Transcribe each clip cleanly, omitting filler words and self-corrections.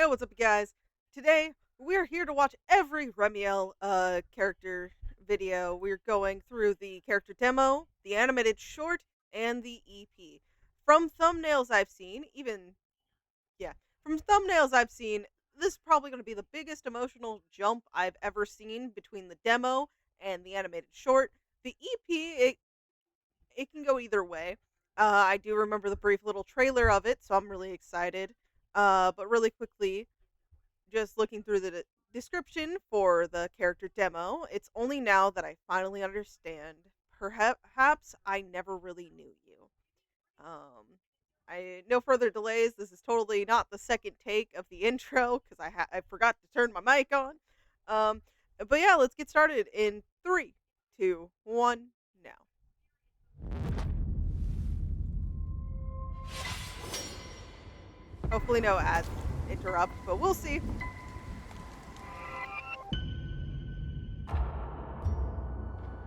Hey, what's up, you guys? Today, we're here to watch every Remielle character video. We're going through the character demo, the animated short, and the EP. From thumbnails I've seen, yeah, from thumbnails I've seen, this is probably going to be the biggest emotional jump I've ever seen between the demo and the animated short. The EP, it can go either way. I do remember the brief little trailer of it, so I'm really excited. But really quickly, just looking through the description for the character demo, it's only now that I finally understand. Perhaps I never really knew you. Um, I no further delays. This is totally not the second take of the intro because I forgot to turn my mic on. Um, but yeah, let's get started in three, two, one, now. Hopefully, no ads interrupt, but we'll see.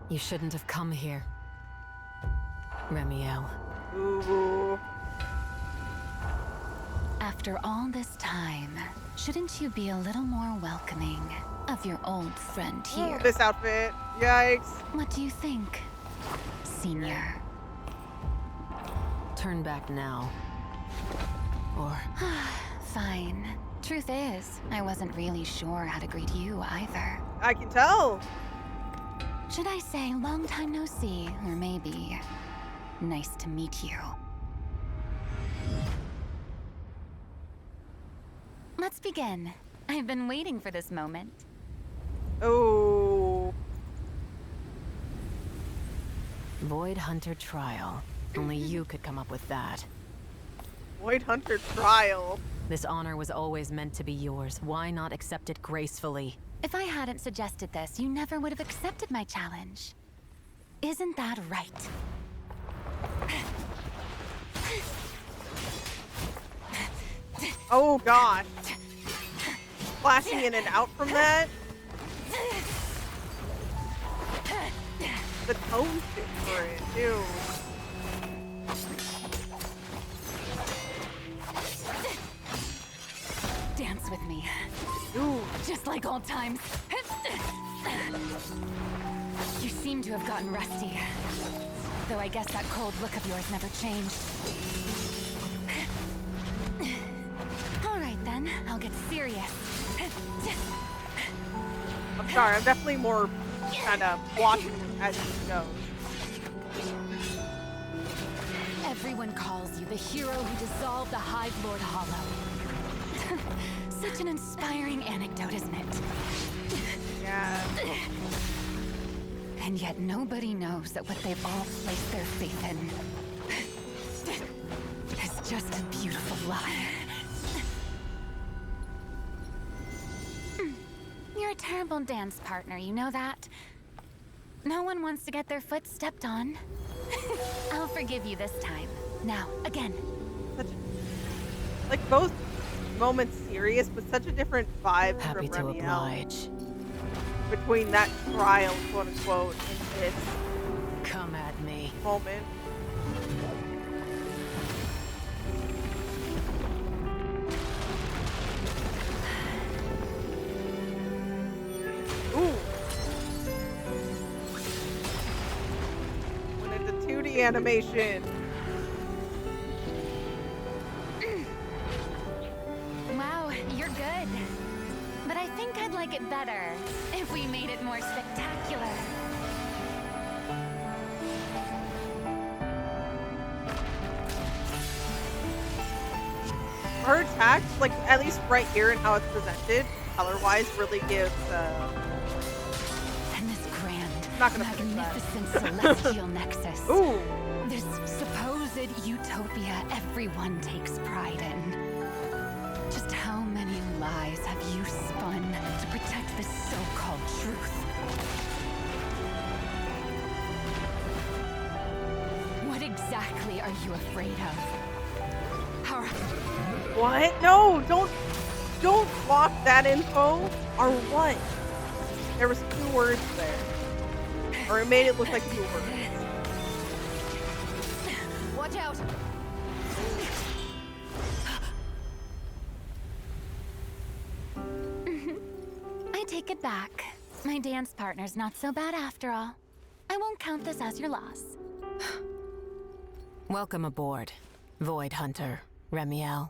You shouldn't have come here, Remielle. Ooh. After all this time, shouldn't you be a little more welcoming of your old friend here? Ooh, this outfit. Yikes. What do you think, Senior? Turn back now. Or... Fine. Truth is, I wasn't really sure how to greet you either. I can tell. Should I say long time no see, or maybe nice to meet you? Let's begin. I've been waiting for this moment. Oh. Void Hunter Trial. Only you could come up with that. Void Hunter Trial. This honor was always meant to be yours. Why not accept it gracefully? If I hadn't suggested this, you never would have accepted my challenge. Isn't that right? Oh gosh. Flashing in and out from that. The tone fit for it, too. Dance with me. Ooh. Just like old times. You seem to have gotten rusty. Though I guess that cold look of yours never changed. All right then, I'll get serious. I'm sorry, I'm definitely more kind of watching as he goes. Everyone calls you the hero who dissolved the Hive Lord Hollow. Such an inspiring anecdote, isn't it? Yeah. And yet nobody knows that what they've all placed their faith in is just a beautiful lie. You're a terrible dance partner, you know that? No one wants to get their foot stepped on. I'll forgive you this time. Now, again. Like both moments serious, but such a different vibe Happy from to Remielle. oblige. Between that trial, quote unquote, and this Come at me. moment. Ooh. When it's a 2D animation. Wow, you're good. But I think I'd like it better if we made it more spectacular. Her attacks, like at least right here and how it's presented, color-wise, really gives. And this grand, Not gonna finish that. magnificent celestial nexus. Ooh. This supposed utopia everyone takes pride in. Just how many lies have you spun to protect this so-called truth? What exactly are you afraid of? Our... What? No, don't block that info. Or what? There was 2 words there. Or it made it look like 2 words. Watch out! I take it back. My dance partner's not so bad after all. I won't count this as your loss. Welcome aboard, Void Hunter, Remielle.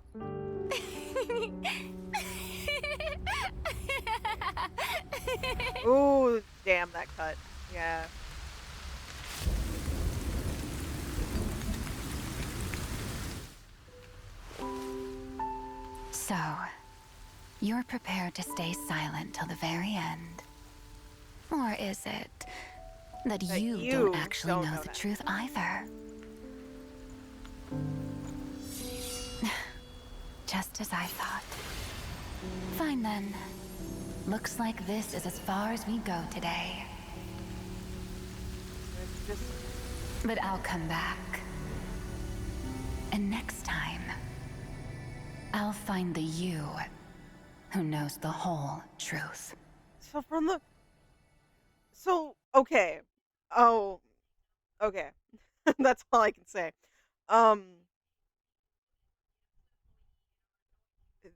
Ooh, damn that cut. Yeah. So, you're prepared to stay silent till the very end? Or is it that you don't you actually don't know know the that. truth either? Just as I thought. Fine then. Looks like this is as far as we go today. It's just But I'll come back. And next time, I'll find the you who knows the whole truth. so from the okay. Oh, okay. That's all I can say. Um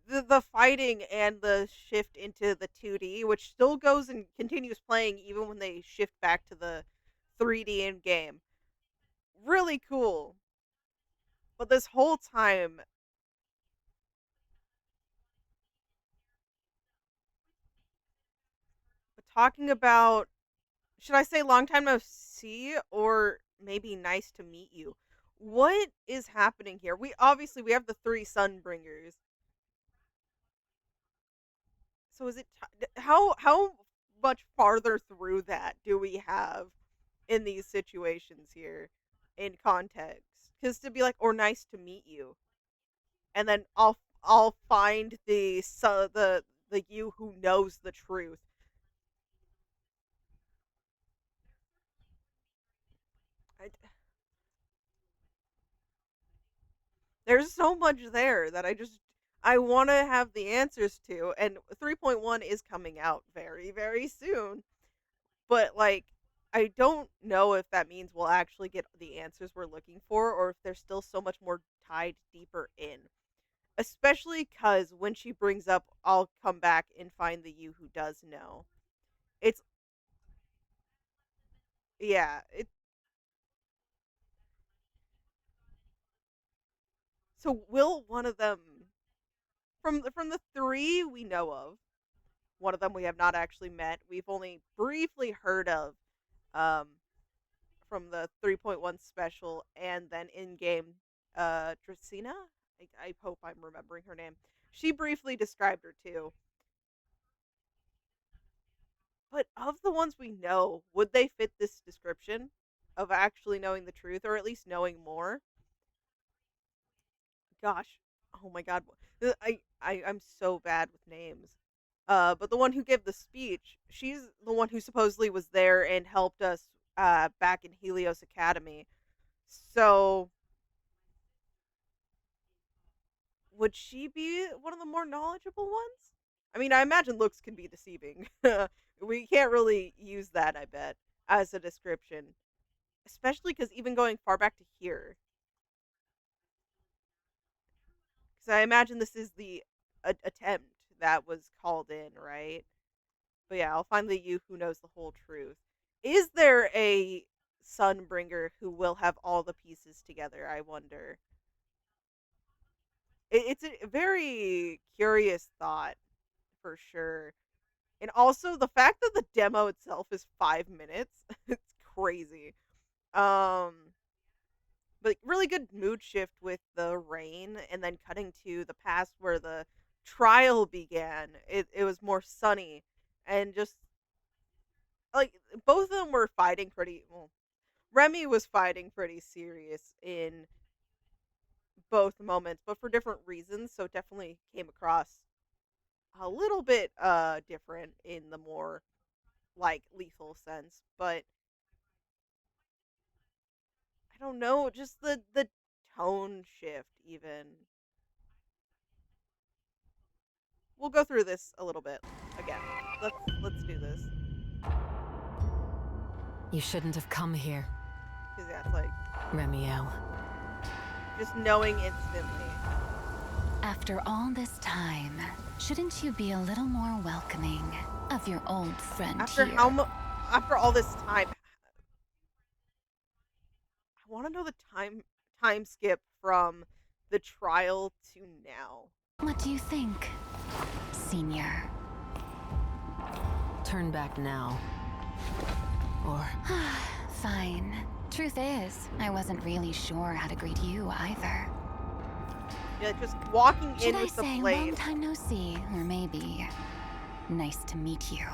the fighting and the shift into the 2D, which still goes and continues playing even when they shift back to the 3D in game. Really cool. But this whole time talking about, should I say long time no see or maybe nice to meet you? What is happening here? We have the three Sunbringers. So is it how much farther through that do we have in these situations here in context? Because to be like, or nice to meet you, and then I'll find the you who knows the truth. I, there's so much there that I want to have the answers to, and 3.1 is coming out very very soon. But like, I don't know if that means we'll actually get the answers we're looking for, or if there's still so much more tied deeper in. Especially because when she brings up, I'll come back and find the you who does know. It's yeah. So will one of them from the three we know of? One of them we have not actually met. We've only briefly heard of, um, from the 3.1 special, and then in game, Dracena. I hope I'm remembering her name. She briefly described her too. But of the ones we know, would they fit this description of actually knowing the truth, or at least knowing more? Gosh, oh my god, I'm so bad with names. But the one who gave the speech, she's the one who supposedly was there and helped us back in Helios Academy. So would she be one of the more knowledgeable ones? I mean, I imagine looks can be deceiving. We can't really use that, I bet, as a description. Especially because even going far back to here, because I imagine this is the attempt that was called in, right? But yeah, I'll find the you who knows the whole truth. Is there a Sunbringer who will have all the pieces together? I wonder. It's a very curious thought, for sure. And also the fact that the demo itself is 5 minutes, it's crazy. Um, but really good mood shift with the rain, and then cutting to the past where the trial began. It was more sunny, and just like both of them were fighting pretty well. Remy was fighting pretty serious in both moments, but for different reasons, so it definitely came across a little bit different in the more like lethal sense. But I don't know, just the tone shift even. We'll go through this a little bit again. Let's do this. You shouldn't have come here, Cuz yeah, it's like Remielle. just knowing instantly. After all this time, Shouldn't you be a little more welcoming of your old friend After here? after all this time, I want to know the time skip from the trial to now. What do you think, Senior? Turn back now. Or Fine. Truth is, I wasn't really sure how to greet you either. Yeah, just walking Should in I with the say long blade. time no see, or maybe nice to meet you?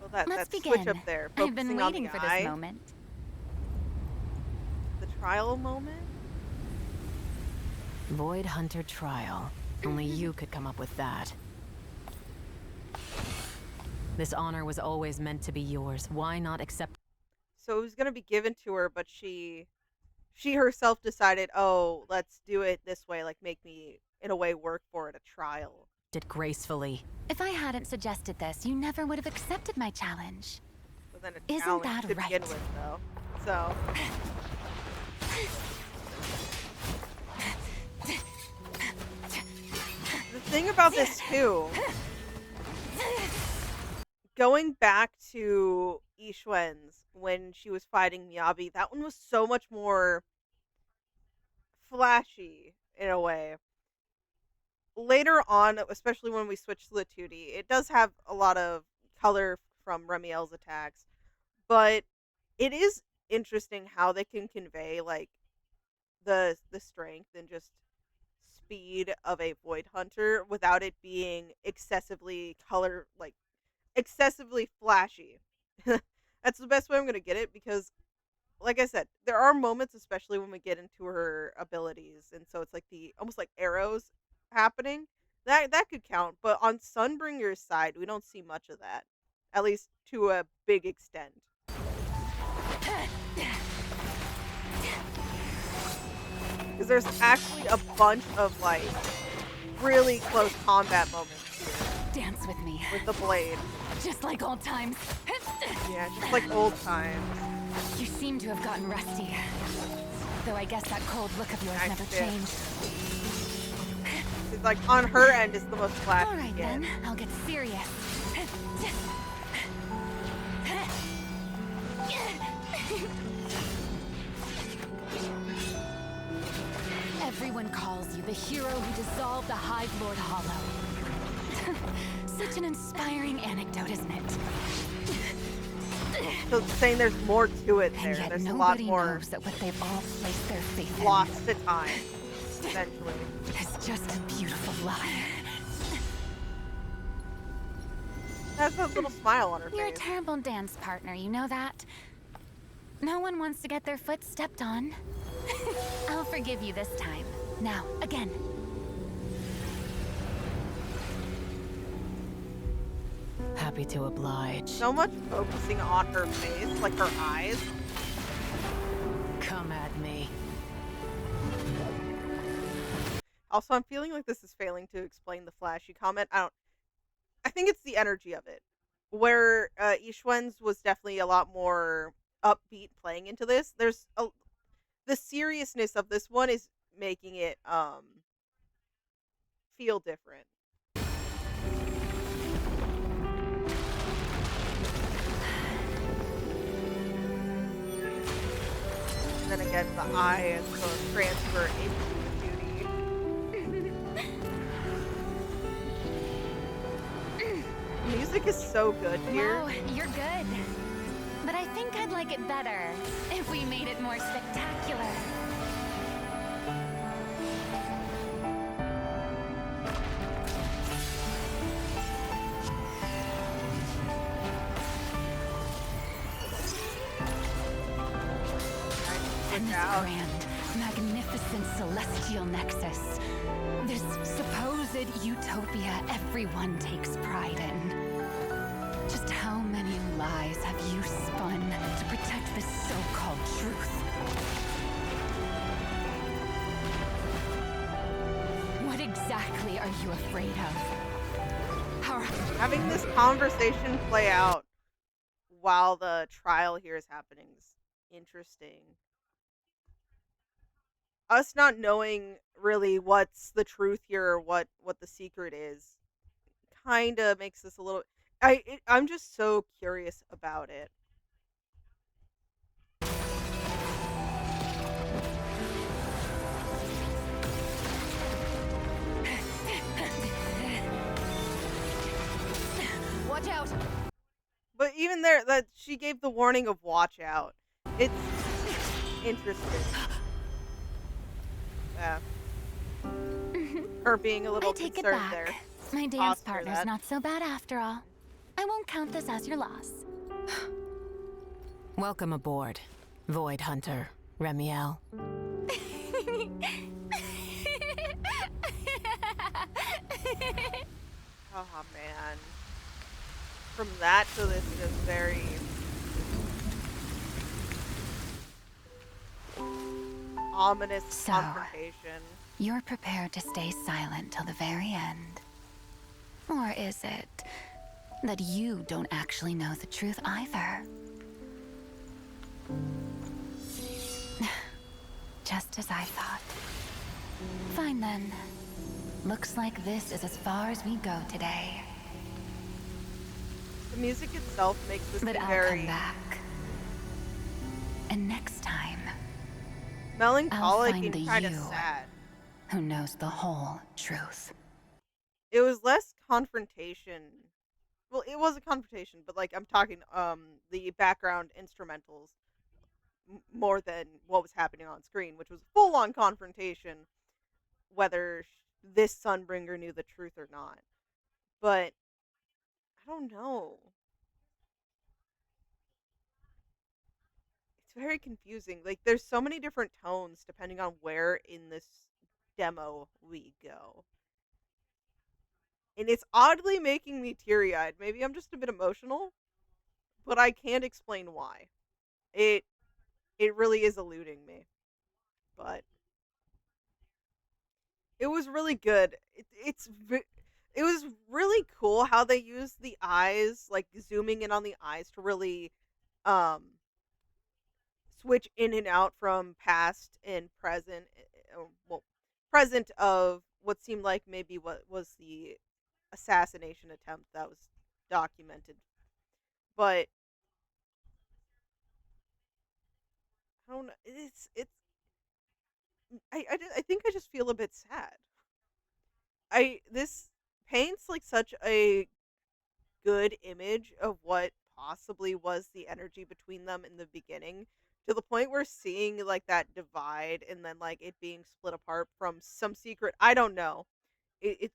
Well, Let's that switch up begin. there, I've been focusing on the waiting for this eye, moment. the trial moment. Void Hunter trial. Only you could come up with that. This honor was always meant to be yours. Why not accept So it was gonna be given to her, but she herself decided, oh, let's do it this way, like make me in a way work for it, a trial. it gracefully? If I hadn't suggested this, you never would have accepted my challenge. But then a Isn't challenge that to begin right? with, though. So the thing about this too, going back to Ishwen's when she was fighting Miyabi, that one was so much more flashy in a way. Later on, especially when we switch to the 2D, it does have a lot of color from Remielle's attacks, but it is interesting how they can convey like the strength and just speed of a void hunter without it being excessively excessively flashy. That's the best way I'm going to get it because like I said, there are moments, especially when we get into her abilities, and so it's like the almost like arrows happening. That could count, but on Sunbringer's side, we don't see much of that, at least to a big extent. Because there's actually a bunch of like really close combat moments here Dance with me, with the blade. just like old times. Yeah, just like old times. You seem to have gotten rusty. Though I guess that cold look of yours I never did. changed. It's like on her end is the most flashy. All right yet. then, I'll get serious. Everyone calls you the hero who dissolved the Hive Lord Hollow. Such an inspiring anecdote, isn't it? So it's saying there's more to it there. And yet There's a lot nobody more knows that what they've all placed their faith in lost to time, eventually. is just a beautiful lie. Has a little smile on her You're a face. terrible dance partner, you know that? No one wants to get their foot stepped on. I'll forgive you this time. Now, again. Happy to oblige. So much focusing on her face, like her eyes. Come at me. Also, I'm feeling like this is failing to explain the flashy comment. I think it's the energy of it. Where Ishwen's was definitely a lot more upbeat playing into this. The seriousness of this one is making it feel different. And then again, the eye is the transfer into the beauty. Music is so good here. Wow, you're good. But I think I'd like it better if we made it more spectacular. And this grand, magnificent celestial nexus. This supposed utopia everyone takes pride in. Just how many lies have you spun to protect this so-called truth? What exactly are you afraid of? How Having this conversation play out while the trial here is happening is interesting. us not knowing really what's the truth here or what the secret is kind of makes this a little. I'm just so curious about it. Watch out! But even there, that she gave the warning of watch out. It's interesting. Yeah, her being a I little take it concerned back. there. My dance Tossed her partner's that. not so bad after all. I won't count this as your loss. Welcome aboard, Void Hunter, Remielle. Oh man. From that to this just very ominous So- confrontation. You're prepared to stay silent till the very end. Or is it that you don't actually know the truth either? Just as I thought. Fine then. Looks like this is as far as we go today. The music itself makes this But thing I'll very come back. And next time, melancholic find and the kind of you. sad. who knows the whole truth? It was less confrontation. Well, it was a confrontation, but like I'm talking the background instrumentals more than what was happening on screen, which was full on confrontation whether this Sunbringer knew the truth or not. But I don't know. It's very confusing. Like there's so many different tones depending on where in this demo we go. And it's oddly making me teary-eyed. Maybe I'm just a bit emotional, but I can't explain why. It it really is eluding me. But it was really good. It was really cool how they used the eyes, like zooming in on the eyes to really um switch in and out from past and present. Well, present of what seemed like maybe what was the assassination attempt that was documented. But I don't know. I think I just feel a bit sad. I this paints like such a good image of what possibly was the energy between them in the beginning, to the point where seeing like that divide and then like it being split apart from some secret, I don't know. It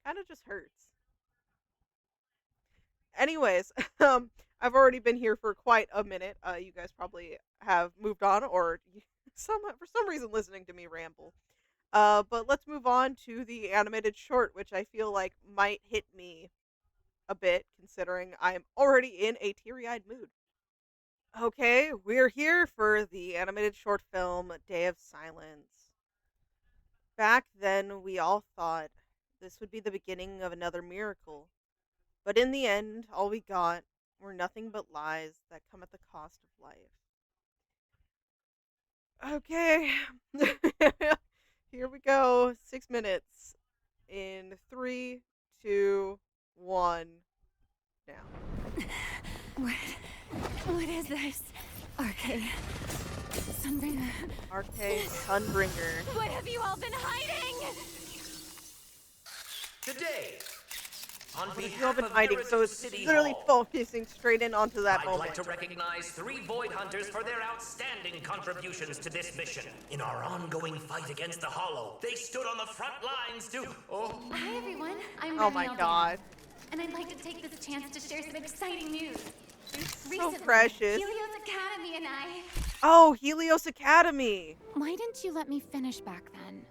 kind of just hurts. Anyways, I've already been here for quite a minute. You guys probably have moved on, or for some reason listening to me ramble. But let's move on to the animated short, which I feel like might hit me a bit, considering I'm already in a teary-eyed mood. Okay, we're here for the animated short film Day of Silence. Back then, we all thought this would be the beginning of another miracle. But in the end, all we got were nothing but lies that come at the cost of life. Okay. Here we go. 6 minutes. In 3, 2, 1, now. What is this? RK. Sunbringer. RK Sunbringer. What have you all been hiding? Today, on What have behalf you all been of hiding? Heritage So it's City literally Hall, focusing straight in onto that I'd moment. like to recognize 3 Void Hunters for their outstanding contributions to this mission. In our ongoing fight against the Hollow, they stood on the front lines to... Oh, Hi everyone, I'm Oh my Remielle god. Demo, and I'd like to take this chance to share some exciting news. So Recently, precious. Helios Academy and I... Oh, Helios Academy. Why didn't you let me finish back then?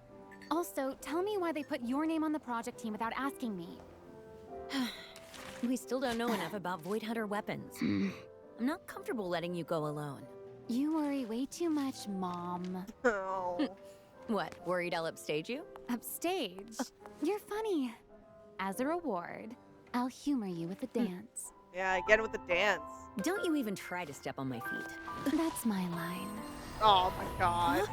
Also, tell me why they put your name on the project team without asking me. We still don't know enough about Void Hunter weapons. I'm not comfortable letting you go alone. You worry way too much, Mom. Oh. What, worried I'll upstage you? Upstage. You're funny. As a reward, I'll humor you with a dance. Yeah, again with the dance. Don't you even try to step on my feet. That's my line. Oh my god.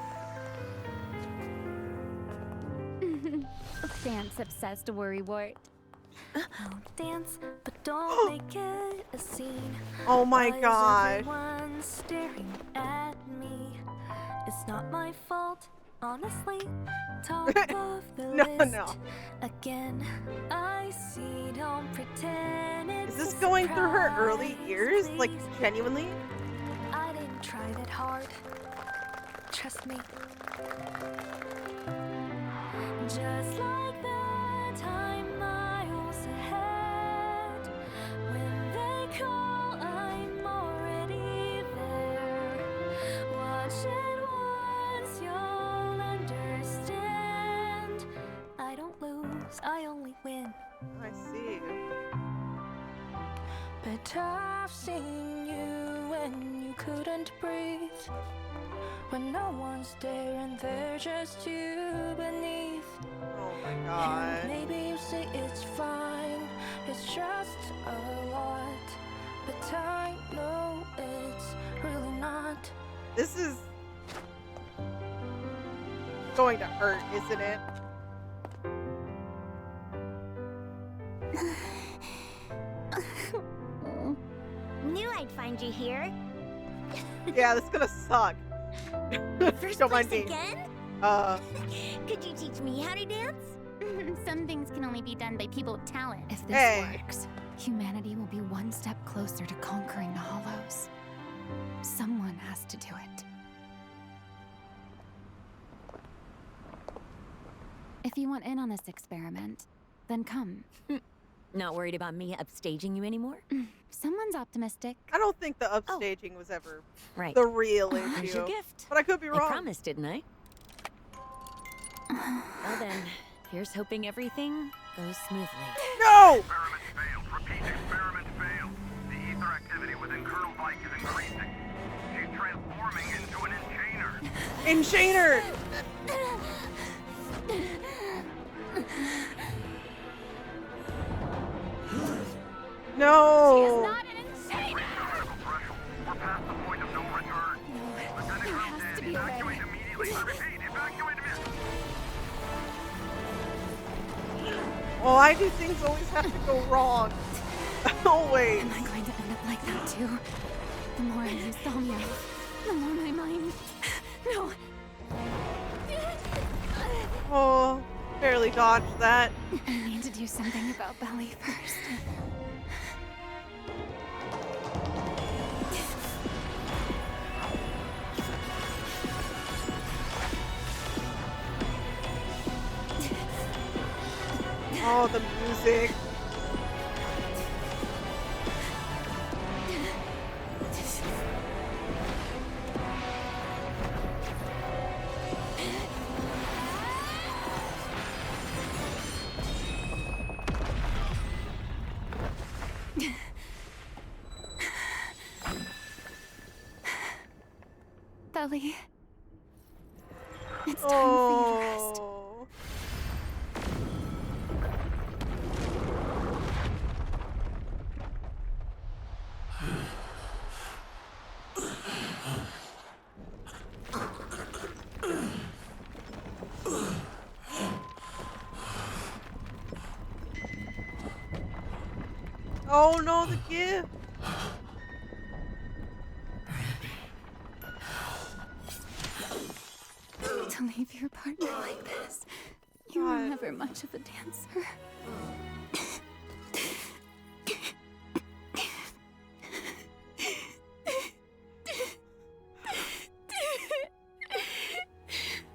Dance obsessed worrywart. I'll dance, but don't make it a scene. Oh my Why is gosh. everyone staring at me? It's not my fault, honestly. Top of the No, list. no. Again, I see. Don't pretend it's Is this a going through her early surprise, years? Like, please. genuinely? I didn't try that hard. Trust me. Just like that, I'm miles ahead. When they call, I'm already there. Watch it once, you'll understand. I don't lose, I only win. I see. But I've seen you when you couldn't breathe. When no one's there and they're just you beneath. Oh my god. Maybe you say it's fine, it's just a lot. But I know it's really not. This is going to hurt, isn't it? Knew I'd find you here. Yeah, this is gonna suck. First Don't place mind me. again? Could you teach me how to dance? Some things can only be done by people with talent. If this Hey. works, humanity will be one step closer to conquering the Hollows. Someone has to do it. If you want in on this experiment, then come. Not worried about me upstaging you anymore? Someone's optimistic. I don't think the upstaging was ever Right. the real Here's your issue. gift. But I could be I wrong. promised, didn't I? Well then, here's hoping everything goes smoothly. No! Experiment failed. Repeat, experiment failed. The ether activity within Colonel Bike is increasing. She's transforming into an enchainer. Enchainer! No! Not an insane! Critical threshold. We're past the point of no return. Lieutenant there has Crompton, to be a way. evacuate immediately. I repeat, evacuate immediately. Oh, I do things always have to go wrong. Always. Am I going to end up like that too? The more I use Thamia, the more my mind. No. Oh, barely dodged that. I need to do something about Belly first. Oh, the music. Belly. It's time for you to rest. Oh. Oh no, the gift. To leave your partner like this. You were God. never much of a dancer.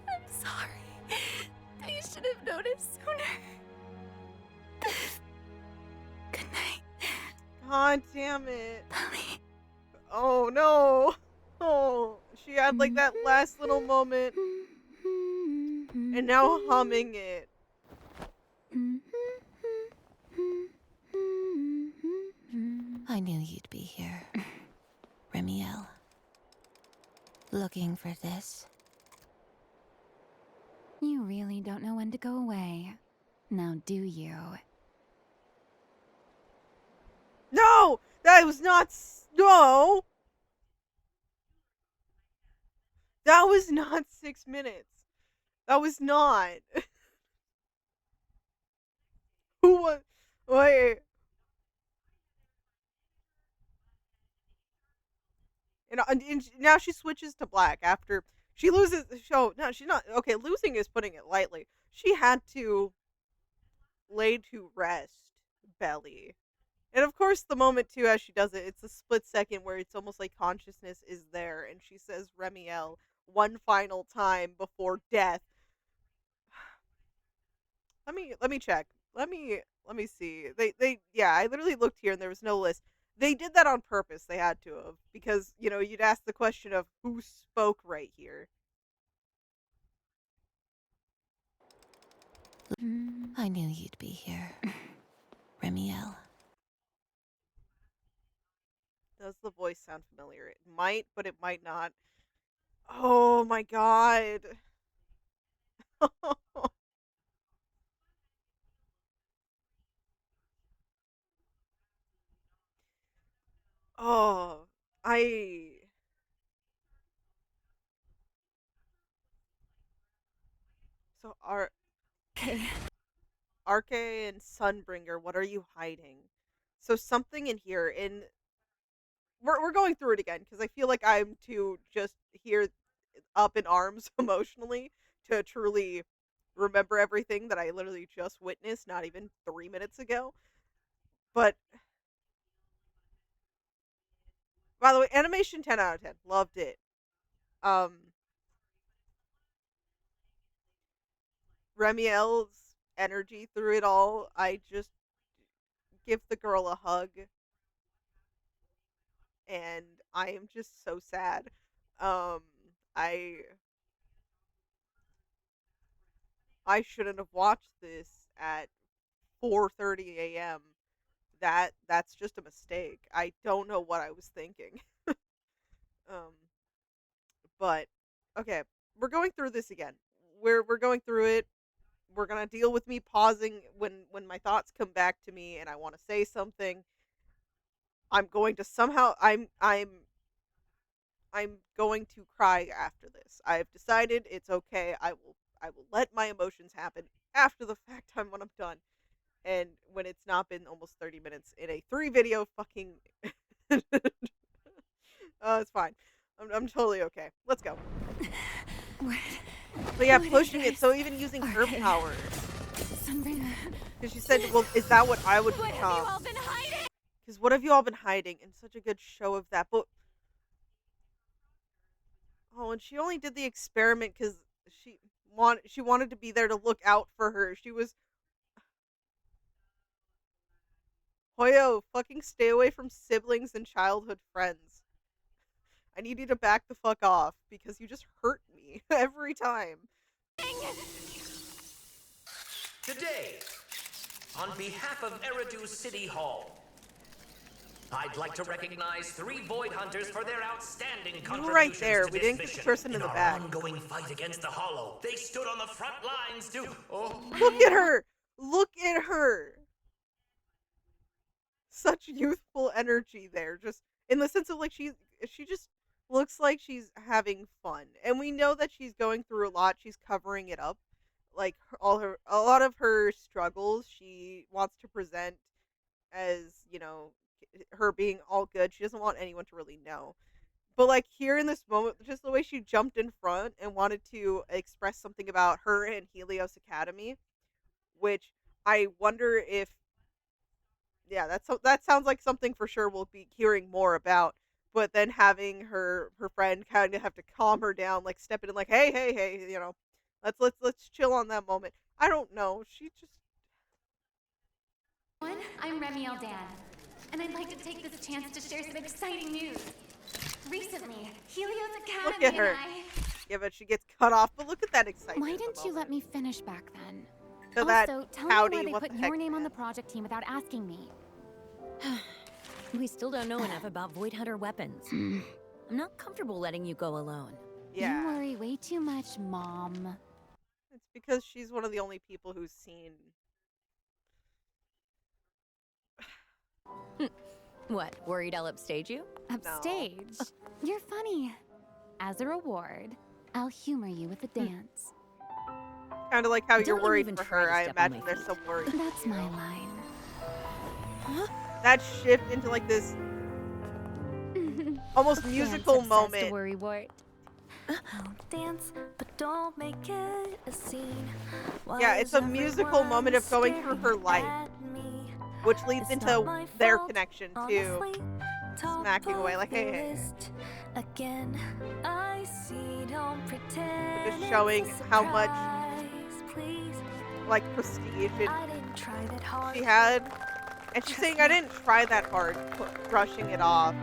I'm sorry. I should have noticed sooner. Good night, God damn it. Belly. Oh no. Oh, she had like that last little moment and now humming it. I knew you'd be here. Remielle. Looking for this? You really don't know when to go away. Now do you? No! That was not. No! That was not 6 minutes. That was not. Who was? Wait. And now she switches to black after she loses the show. No, she's not. Okay, losing is putting it lightly. She had to lay to rest Belly. And of course, the moment too, as she does it, it's a split second where it's almost like consciousness is there, and she says Remielle one final time before death. Let me check. Let me see. They yeah, I literally looked here and there was no list. They did that on purpose. They had to have because you'd ask the question of who spoke right here. I knew you'd be here, Remielle. Does the voice sound familiar? It might, but it might not. Oh my god. Oh, I so Okay. Arke and Sunbringer, what are you hiding? So something in here in we're going through it again because I feel like I'm too just here up in arms emotionally to truly remember everything that I literally just witnessed not even 3 minutes ago. But by the way, animation 10 out of 10. Loved it. Um Remielle's energy through it all, I just give the girl a hug and I am just so sad. Um I I shouldn't have watched this at 4:30 a.m. That's just a mistake. I don't know what I was thinking. Um but okay, we're going through this again. We're going through it. We're going to deal with me pausing when my thoughts come back to me and I want to say something. I'm going to somehow I'm going to cry after this. I have decided it's okay. I will let my emotions happen after the fact time when I'm done. And when it's not been almost 30 minutes in a 3 video fucking it's fine. I'm totally okay. Let's go. What? But yeah, What is pushing it. this? So even using her Okay. powers. Sunbringer. Because she said, well, is that what I would What have you become? all been hiding? Because what have you all been hiding? And such a good show of that. But oh, and she only did the experiment because she wanted to be there to look out for her. She was Hoyo, fucking stay away from siblings and childhood friends. I need you to back the fuck off because you just hurt me every time. Today, on behalf of Eridu City Hall, I'd like to recognize 3 Void Hunters for their outstanding You contributions were right there. to We this didn't get the mission. person in the our back. ongoing fight against the Hollow, they stood on the front lines to... Oh, Look at her! Look at her! Such youthful energy there. Just in the sense of like she just looks like she's having fun. And we know that she's going through a lot. She's covering it up. Like a lot of her struggles she wants to present as, her being all good. She doesn't want anyone to really know. But like here in this moment, just the way she jumped in front and wanted to express something about her and Helios Academy, which I wonder if yeah, that sounds like something for sure we'll be hearing more about. But then having her friend kind of have to calm her down, like step in, like, hey, hey, hey, let's chill on that moment. I don't know. She just I'm Remielle Dan, and I'd like to take this chance to share some exciting news. Recently, Helios look Academy at her. and I... Yeah, but she gets cut off. But look at that excitement. Why in the didn't you let moment. me finish back then? To that Also, tell howdy, me why they what put the your heck, name on the man? project team without asking me. We still don't know enough about Void Hunter weapons. I'm not comfortable letting you go alone. Yeah, You worry way too much, Mom. it's because she's one of the only people who's seen. What, worried I'll upstage you? Upstage. You're funny. As a reward, I'll humor you with a dance. Kind of like how you're Don't you worried even for try her. to I step on imagine my there's feet. some worry. That's my line. That shift into like this almost musical moment. Worrywart. I'll dance, but don't make it a scene. Yeah, it's a musical moment of going through her life, which leads into their connection too. Smacking away like, hey. Again, I see, don't pretend. Just showing how much Please, like prestige I didn't try that hard. she had. And she's saying, I didn't try that hard, brushing it off.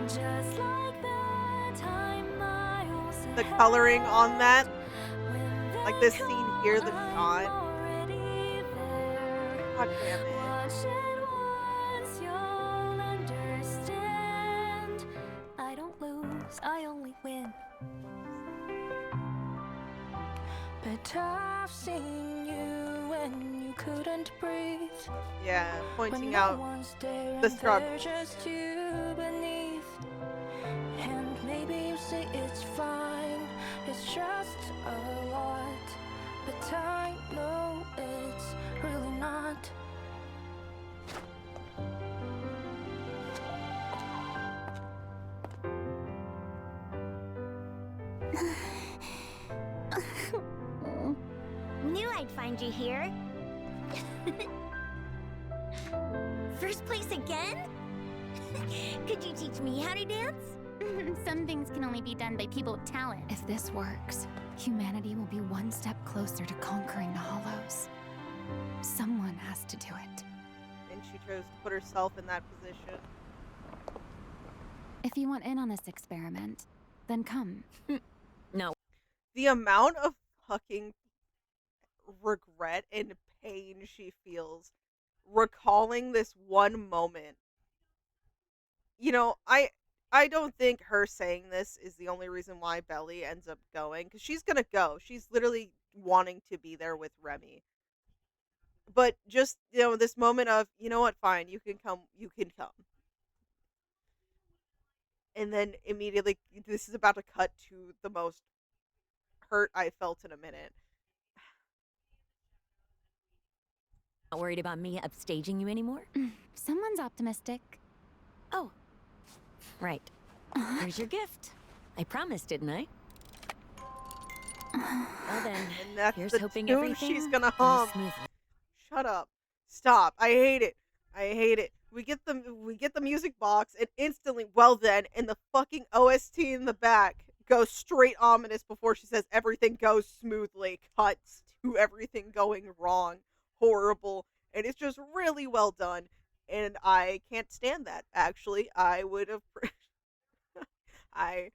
Just like that time miles The coloring on that, when like they this scene here, the come, shot. I'm already there. God damn it. Watch it once, you'll understand. I don't lose, I only win. But I've seen you when you couldn't breathe. Yeah, When pointing no out one's there the and struggle. they're just you beneath. And maybe you say it's fine, it's just a lot. But I know it's really not. Knew I'd find you here. First place again? Could you teach me how to dance? Some things can only be done by people with talent. If this works, humanity will be one step closer to conquering the Hollows. Someone has to do it. And she chose to put herself in that position. If you want in on this experiment, then come. No. The amount of fucking regret and pain she feels recalling this one moment. You know, I don't think her saying this is the only reason why Belly ends up going, because she's gonna go. She's literally wanting to be there with Remy. But just, you know, this moment of, you know what, fine, you can come. And then immediately, this is about to cut to the most hurt I felt in a minute. Not worried about me upstaging you anymore? Someone's optimistic. Oh. Right. Here's your gift. I promised, didn't I? Well then, And that's here's the hoping tune everything she's gonna goes hum. smoothly. Shut up. Stop. I hate it. I hate it. We get the music box, and instantly, well then, and the fucking OST in the back goes straight ominous before she says everything goes smoothly, cuts to everything going wrong, horrible, and it's just really well done. And I can't stand that. Actually, I would have. Experiment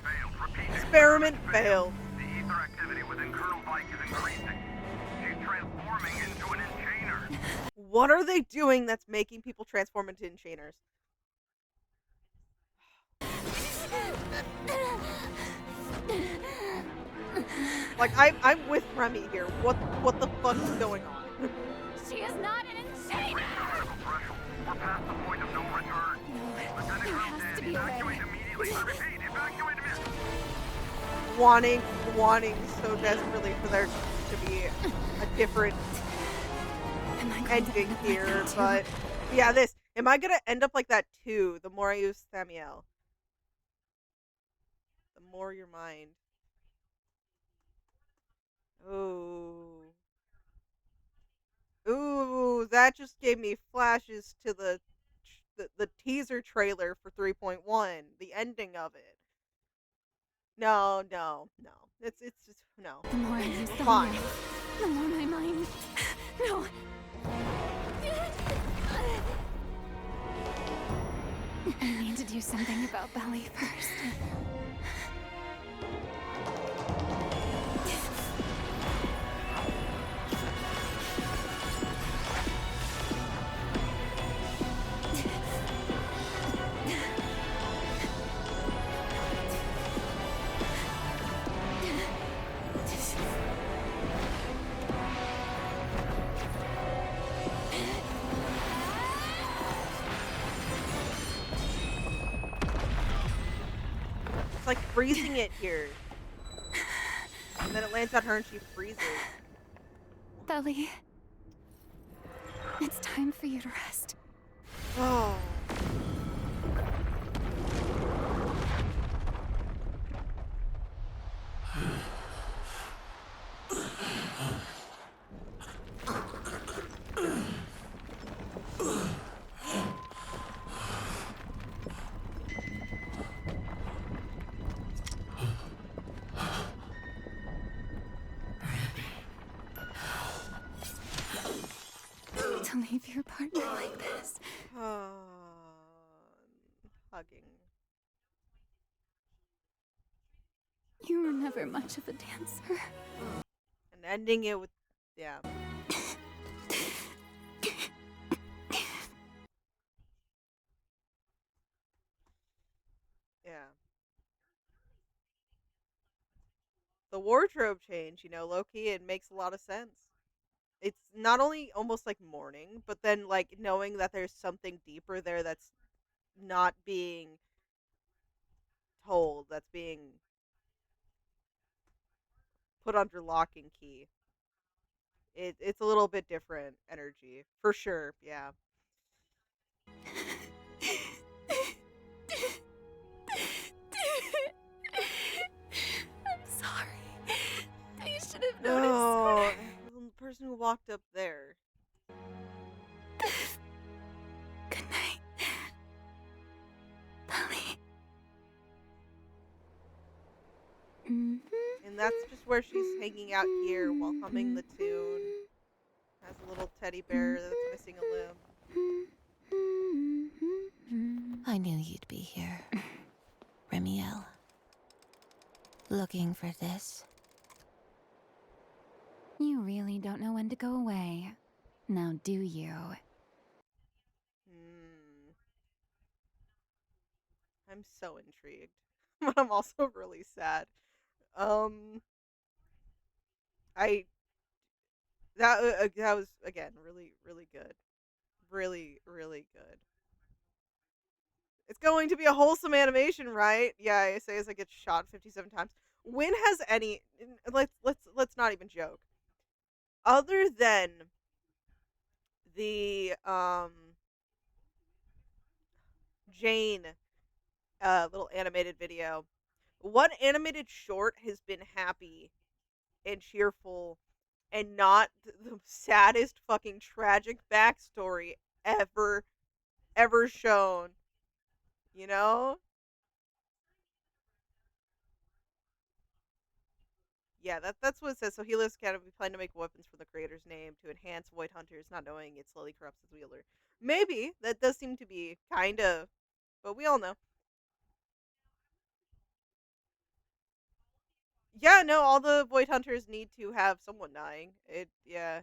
failed. Repeat. Experiment failed. The ether activity within Colonel Pike is increasing. She's transforming into an enchainer. What are they doing that's making people transform into enchainers? Like, I'm with Remy here. What the fuck is going on? She is not an enchainer! Critical threshold. We're past the point of no return. Lieutenant there has Grounded, to be a way. evacuate immediately. Repeat, evacuate immediately. Wanting so desperately for there to be a different Am I going to ending end up like here, that too? but yeah, this. Am I gonna end up like that too? The more I use Remielle, the more your mind. Ooh, that just gave me flashes to the teaser trailer for 3.1, the ending of it. No. It's just no. The more I use the Fine. more, the more my mind. No. I need to do something about Belly first. like freezing it here. And then it lands on her and she freezes. Belly, it's time for you to rest. Oh. To leave your partner like this. Hugging. You were never much of a dancer. And ending it with, yeah. Yeah. The wardrobe change, you know, low-key, it makes a lot of sense. It's not only almost like mourning, but then like knowing that there's something deeper there that's not being told, that's being put under lock and key. It's a little bit different energy, for sure, yeah. I'm sorry. I should have No, noticed. the person who walked up there. Good night, Belly. And that's just where she's hanging out here while humming the tune. Has a little teddy bear that's missing a limb. I knew you'd be here, Remielle. Looking for this? You really don't know when to go away. Now do you? I'm so intrigued. But I'm also really sad. That was again really really good. Really really good. It's going to be a wholesome animation, right? Yeah, I say as I get shot 57 times. When has any let's not even joke. Other than the Jane little animated video, what animated short has been happy and cheerful and not the saddest fucking tragic backstory ever shown? You know? Yeah, that's what it says. So Helios Academy plan to make weapons for the creator's name to enhance Void Hunters, not knowing it slowly corrupts its wielder. Maybe. That does seem to be kind of, but we all know. Yeah, no, all the Void Hunters need to have someone dying. Yeah.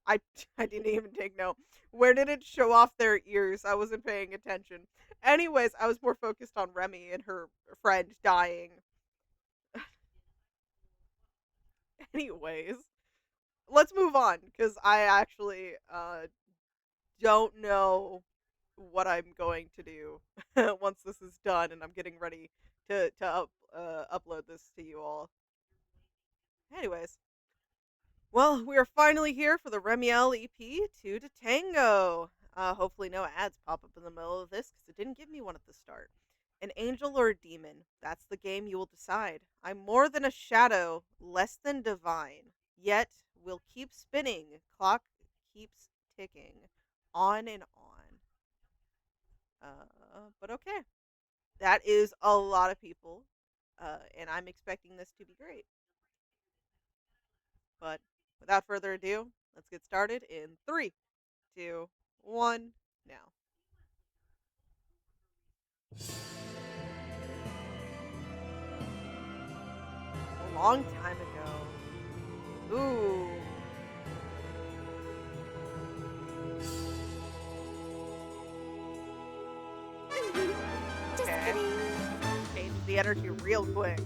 I, I didn't even take note. Where did it show off their ears? I wasn't paying attention. Anyways, I was more focused on Remy and her friend dying. Anyways, let's move on because I actually don't know what I'm going to do once this is done and I'm getting ready to upload this to you all. Anyways, well, we are finally here for the Remialle EP 2 to Tango. Hopefully no ads pop up in the middle of this because it didn't give me one at the start. An angel or a demon, that's the game you will decide. I'm more than a shadow, less than divine. Yet, we'll keep spinning. Clock keeps ticking. On and on. But okay. That is a lot of people. And I'm expecting this to be great. But without further ado, let's get started in 3, 2, 1, now. A long time ago. Ooh. Just kidding. Change the energy real quick.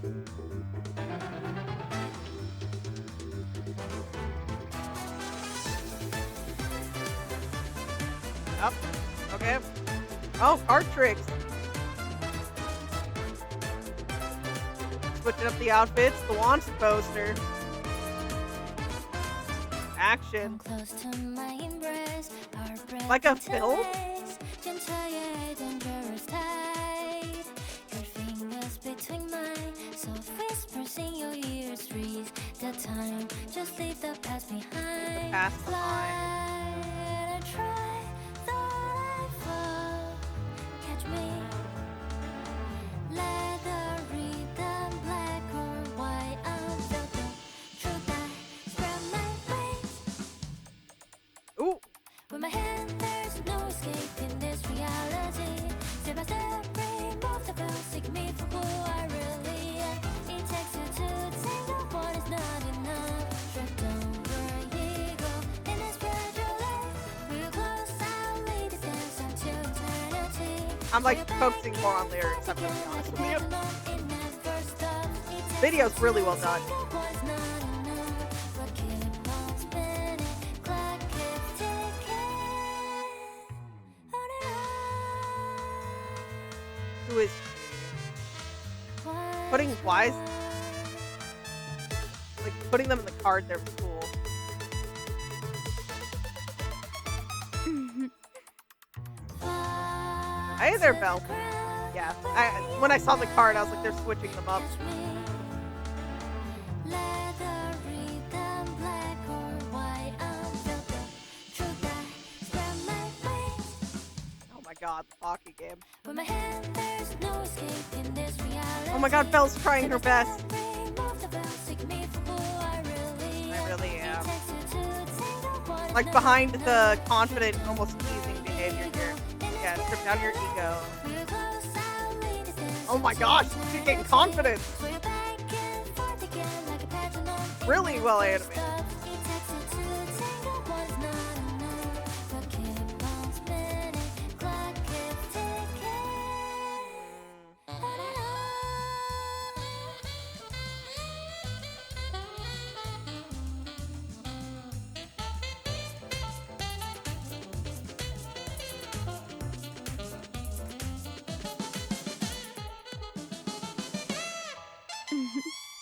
Up. Okay. Oh, card tricks. switching up the outfits. The wanted poster. Action. Close to my embrace, our breath Like a film? interlace, gentle yet dangerous tide. Your fingers between mine, soft whispers in your ears, freeze the time. Just leave the past behind. Past Fly and I try, thought I fall. Catch me. Leather, rhythm, black or white, unfelt the truth. I spread my wings. Ooh. With my hand, there's no escaping this reality. Step by step, remove the veil, seek me for who I really am. It takes two to tango, one is not enough. Strip over ego in this fragile life. Real close, I'll lead the dance until eternity. I'm like focusing more on lyrics, I'm gonna be honest with you. It never stops. It takes Video's really well done. one is not enough. But keep on spinning, clock keeps ticking. Who is putting wise, like putting them in the card there was cool. Hey there, Belle. Yeah, when I saw the card, I was like, they're switching them up. Leather, rhythm, black or white, unfelt the truth. I spread my wings. Oh my god, the hockey game. With my hand, there's no escaping this reality. Oh my god, Belle's trying her best. Remove the veil, seek me for who I really am. I really am. It takes two to tango, one is Like not behind the enough. confident, almost teasing behavior here. Yeah, strip down your ego. Real close, I'll lead the dance Oh my until gosh, she's getting confident. So you're back and forth again like a pendulum. Really well animated. It takes two to tango, one's not enough. But keep on spinning, clock keeps ticking.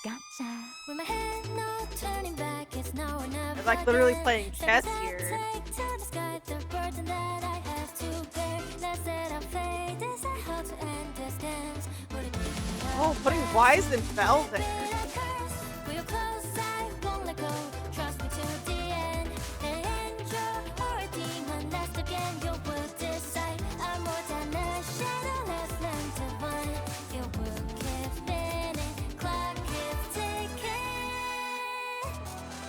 Gotcha. With my hand, no turning back, it's now or never. They're like literally again. playing Step chess by step, here. take to the sky, the burden that I have to bear. Let's set our fate, decide how to end this dance. Would it be Oh, putting Wise and Belle there. a curse? We're close, I won't let go. Trust me to the end. An angel or a demon, that's again you will decide. I'm more than a shadow, less than divine. It will keep spinning, clock keeps ticking.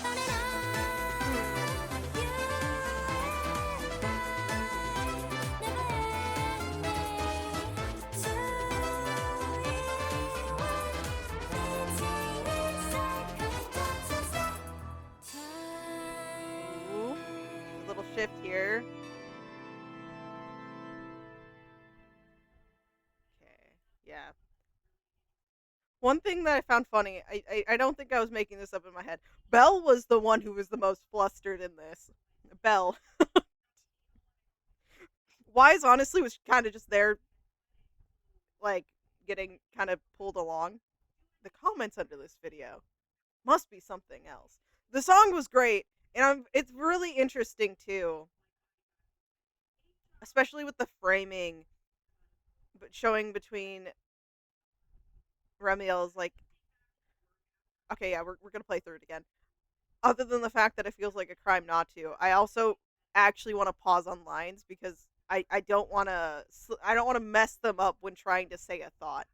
On and on, you and I, never ending. Two Ooh, a little shift here. Okay, yeah. One thing that I found funny, I don't think I was making this up in my head. Belle was the one who was the most flustered in this. Belle. Wise honestly was kind of just there, like, getting kind of pulled along. The comments under this video must be something else. The song was great, and it's really interesting too, especially with the framing, but showing between Remielle's like, okay, yeah, we're gonna play through it again. Other than the fact that it feels like a crime not to, I also actually want to pause on lines because I don't want to mess them up when trying to say a thought.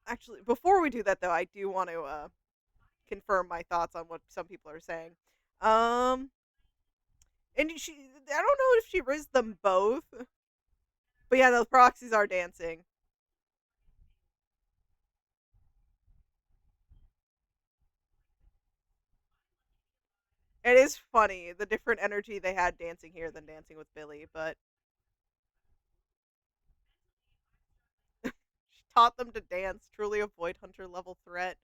Actually, before we do that though, I do want to confirm my thoughts on what some people are saying. And I don't know if she rizzed them both, but yeah, those proxies are dancing. It is funny the different energy they had dancing here than dancing with Billy, but she taught them to dance. Truly a Void Hunter level threat.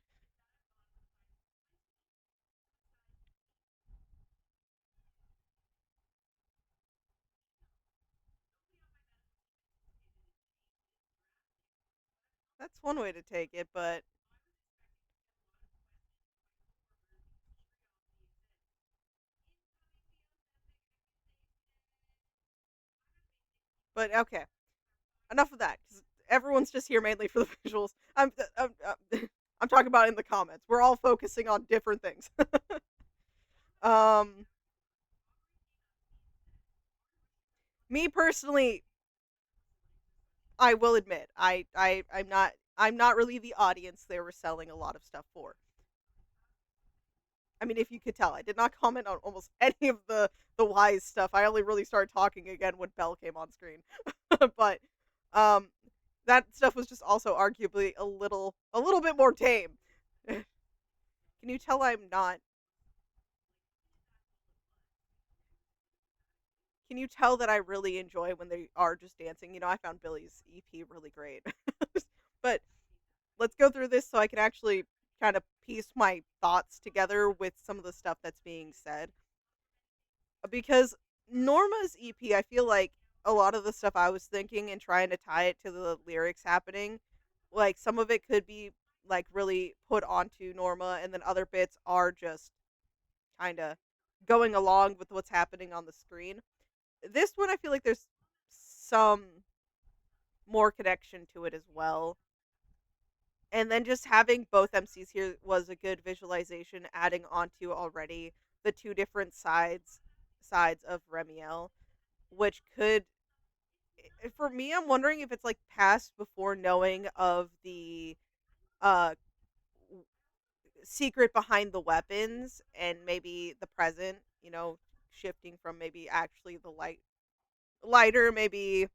That's one way to take it, but okay. Enough of that, because everyone's just here mainly for the visuals. I'm talking about in the comments. We're all focusing on different things. um, Me personally, I will admit, I'm not really the audience they were selling a lot of stuff for. I mean, if you could tell, I did not comment on almost any of the wise stuff. I only really started talking again when Belle came on screen. But um that stuff was just also arguably a little bit more tame. Can you tell I'm not Can you tell that I really enjoy when they are just dancing? I found Billy's EP really great. But let's go through this so I can actually kind of piece my thoughts together with some of the stuff that's being said. Because Norma's EP, I feel like a lot of the stuff I was thinking and trying to tie it to the lyrics happening, like some of it could be like really put onto Norma, and then other bits are just kind of going along with what's happening on the screen. This one, I feel like there's some more connection to it as well. And then just having both MCs here was a good visualization, adding onto already the two different sides of Remielle, which could, for me, I'm wondering if it's like past before knowing of the uh secret behind the weapons, and maybe the present, shifting from maybe actually the lighter, maybe.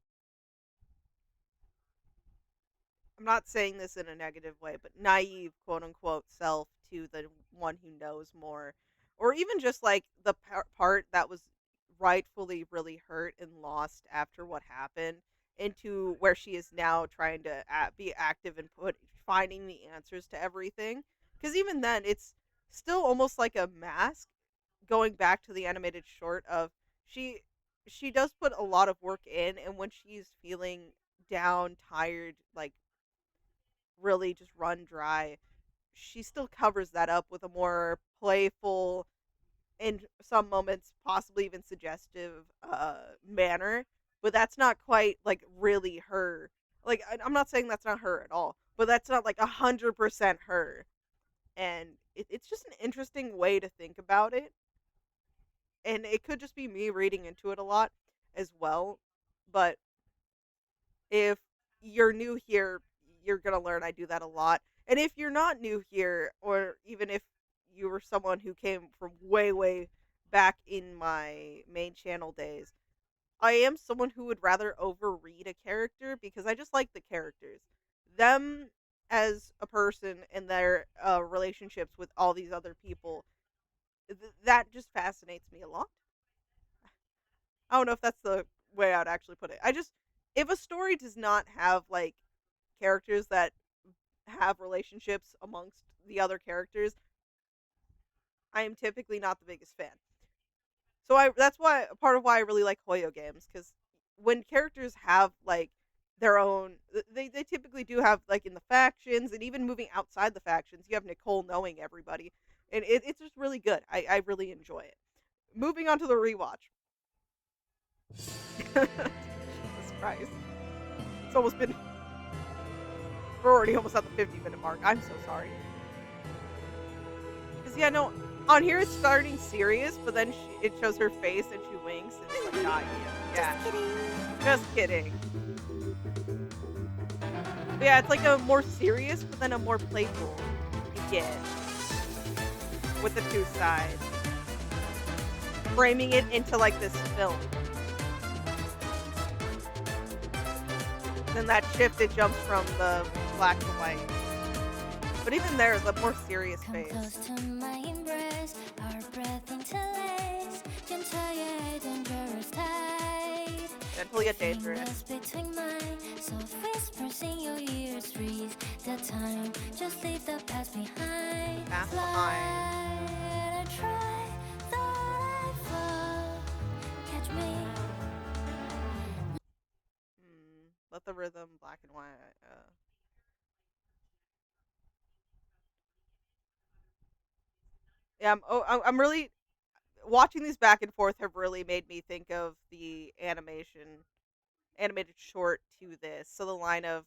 I'm not saying this in a negative way, but naive, quote unquote, self to the one who knows more. Or even just like the part that was rightfully really hurt and lost after what happened, into where she is now trying to be active and finding the answers to everything. Because even then, it's still almost like a mask, going back to the animated short of she she does put a lot of work in, and when she's feeling down, tired, like really just run dry, she still covers that up with a more playful, in some moments possibly even suggestive manner. But that's not quite like really her. Like I'm not saying that's not her at all, but that's not like 100% her. And it's just an interesting way to think about it. And it could just be me reading into it a lot as well. But if you're new here, you're going to learn I do that a lot. And if you're not new here, or even if you were someone who came from way, way back in my main channel days, I am someone who would rather overread a character because I just like the characters. Them as a person and their relationships with all these other people, that just fascinates me a lot. I don't know if that's the way I'd actually put it. If a story does not have like characters that have relationships amongst the other characters, I am typically not the biggest fan. So that's why part of why I really like Hoyo games, because when characters have like their own, they typically do have like in the factions, and even moving outside the factions, you have Nicole knowing everybody, and it's just really good. I really enjoy it. Moving on to the rewatch. Jesus Christ. It's almost been. We're already almost at the 50-minute mark. I'm so sorry. Because, yeah, no, on here it's starting serious, but then it shows her face and she winks, and it's like, not you. Yeah. Just kidding. But yeah, it's like a more serious, but then a more playful you get with the two sides. Framing it into like this film. Then that shift, it jumps from the black to white. But even there, the more serious phase. Gentle yet dangerous. Past behind. Let the rhythm, black and white. Yeah, I'm really watching these back and forth have really made me think of the animated short to this. So the line of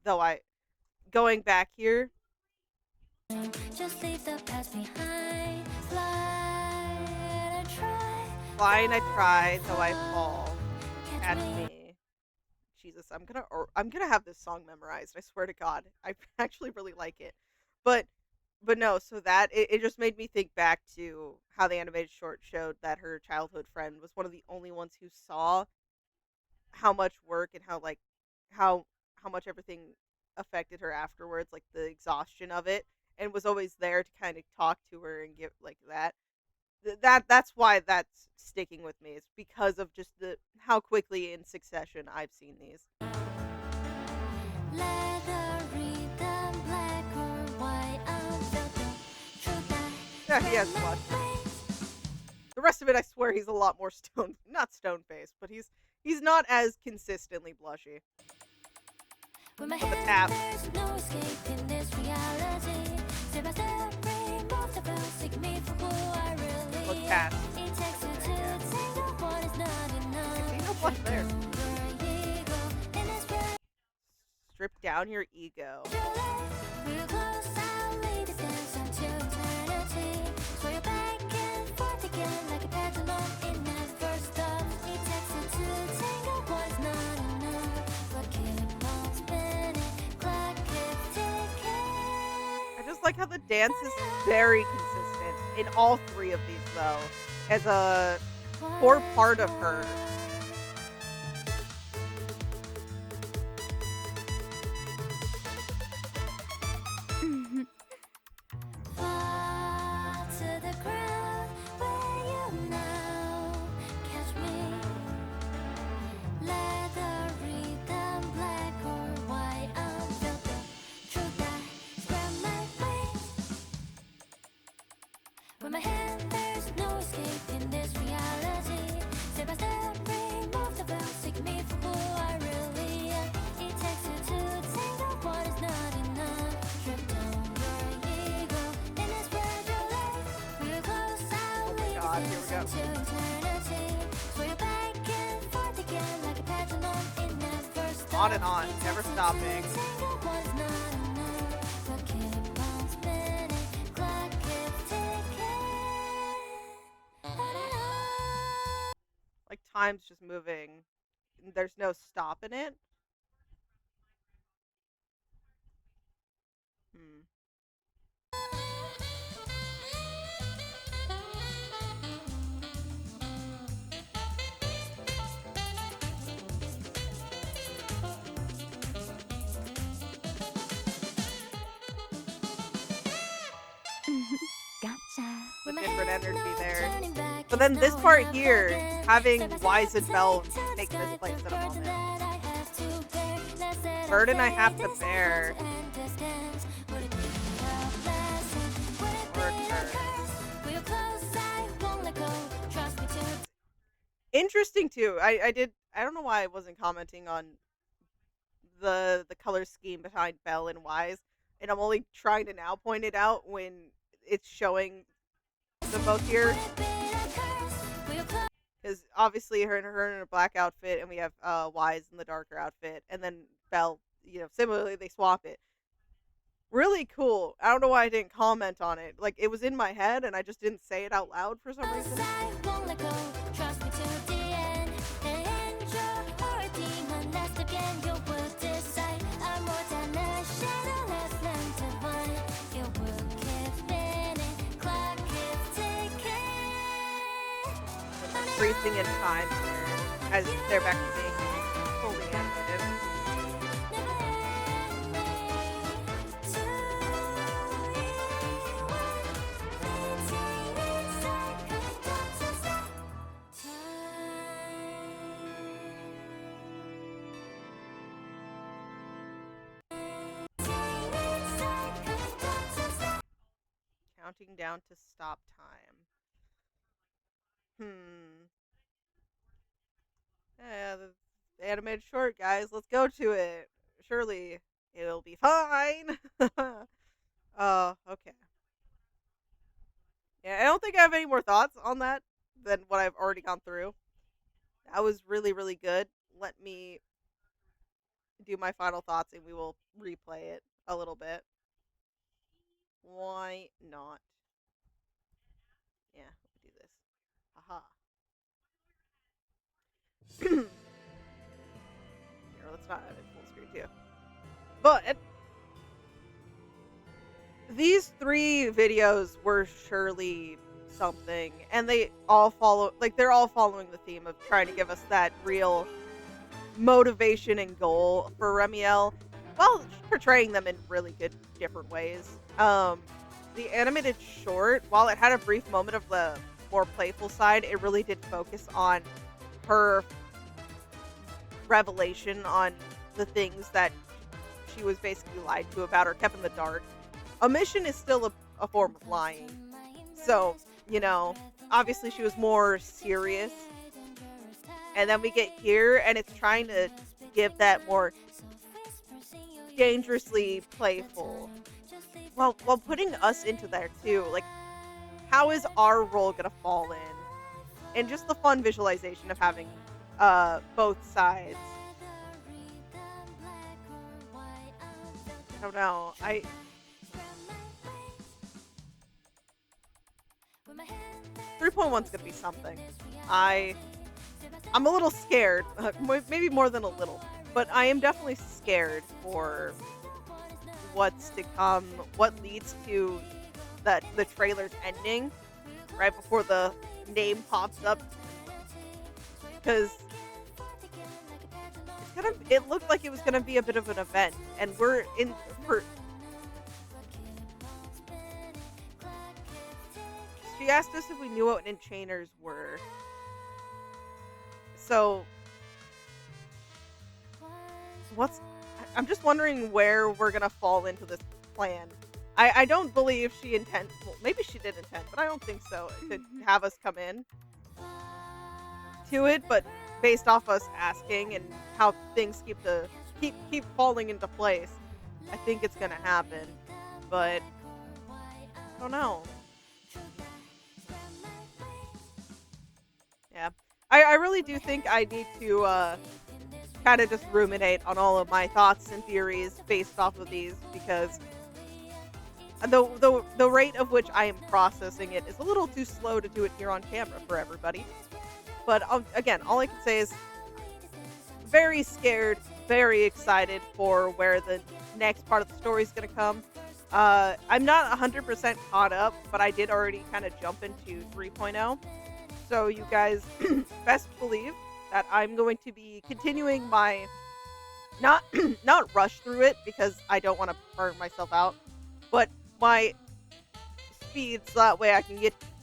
though I going back here, Just leave the past behind. Fly and I try. fly and I try though I fall, Catch catch me. me. Jesus, I'm gonna have this song memorized. I swear to God, I actually really like it. But no, so that it just made me think back to how the animated short showed that her childhood friend was one of the only ones who saw how much work and how how much everything affected her afterwards, like the exhaustion of it, and was always there to kind of talk to her and give like that. That's why that's sticking with me. It's because of just the how quickly in succession I've seen these. Leather, rhythm, black or white. I'm filthy. Truth Yeah, I he has spread my blush. wings. The rest of it, I swear, he's a lot more not stone faced, but he's not as consistently blushy. With my But the hand, tap, there's no escaping this reality. Step by step, remove the veil, seek me for who I look really am. past. It takes two There you go. to tango, what is not I see enough. no blush there. Over ego, in this breath, Strip down your ego. real close, I'll lead this dance until eternity. Sway your back and forth again like a pendulum. It never stops. It takes two to tango, what is not enough. But keep on spinning, clock keeps ticking. I just like how the dance is very consistent in all three of these, though, as a core part of her. Fall to the ground where you now catch me. Leather, rhythm, black or white. I'm filthy. Truth I spread my wings. With my hand, there's no escaping this reality. Step by step, remove the veil, seek me for who I really am. It takes two to tango, what is not enough. Strip down your ego, in this fragile life. Real close, I'll Oh my lead God, this here we dance go. until eternity. Sway your back and forth again like a pendulum. It never stops. On and on, It never takes two to stopping. tango, what is not enough. But keep on spinning, clock keeps ticking. Like time's just moving. There's no stopping it. Hmm. Gotcha. The different energy there. But then this part here, having Wise and Belle take this place at a moment. Burden I have to bear. Or a curse. Interesting too. I don't know why I wasn't commenting on the color scheme behind Belle and Wise, and I'm only trying to now point it out when it's showing them both here. Because obviously her in a black outfit, and we have Wise in the darker outfit, and then Belle, similarly they swap it. Really cool. I don't know why I didn't comment on it. Like it was in my head, and I just didn't say it out loud for some reason. Freezing in time here, as they're back to being fully animated. Counting down to stop time. Yeah, the animated short, guys. Let's go to it. Surely it'll be fine. Okay. Yeah, I don't think I have any more thoughts on that than what I've already gone through. That was really, really good. Let me do my final thoughts and we will replay it a little bit. Why not? Yeah, let me do this. Haha. Here, let's not have it full screen too. But these 3 videos were surely something, and they all follow, like, they're all following the theme of trying to give us that real motivation and goal for Remielle, while portraying them in really good different ways. The animated short, while it had a brief moment of the more playful side, it really did focus on her revelation on the things that she was basically lied to about or kept in the dark. Omission is still a form of lying. So, obviously she was more serious. And then we get here and it's trying to give that more dangerously playful. While putting us into there too. Like, how is our role gonna fall in? And just the fun visualization of having both sides. I don't know. 3.1's gonna be something. I'm a little scared, maybe more than a little, but I am definitely scared for what's to come, what leads to the trailer's ending right before the name pops up, because it looked like it was gonna be a bit of an event, and we're she asked us if we knew what enchainers were. So, I'm just wondering where we're gonna fall into this plan. I don't believe she intends, well, maybe she did intend, but I don't think so, to have us come in to it, but based off us asking and how things keep falling into place, I think it's gonna happen, but I don't know. Yeah. I really do think I need to kind of just ruminate on all of my thoughts and theories based off of these, because the rate of which I am processing it is a little too slow to do it here on camera for everybody. But again, all I can say is very scared, very excited for where the next part of the story is going to come. I'm not 100% caught up, but I did already kind of jump into 3.0. So you guys best believe that I'm going to be continuing my not rush through it, because I don't want to burn myself out, but my speed, so that way I can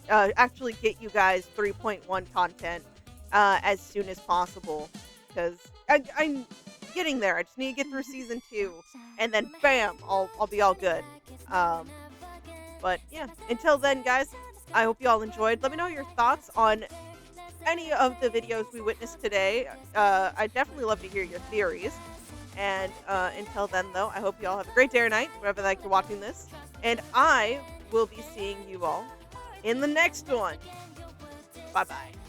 actually get you guys 3.1 content as soon as possible, because I'm getting there. I just need to get through season 2, and then bam, I'll be all good. But yeah, until then, guys, I hope you all enjoyed. Let me know your thoughts on any of the videos we witnessed today. I'd definitely love to hear your theories. And until then, though, I hope you all have a great day or night, wherever the heck you're watching this. And I will be seeing you all in the next one. Bye-bye.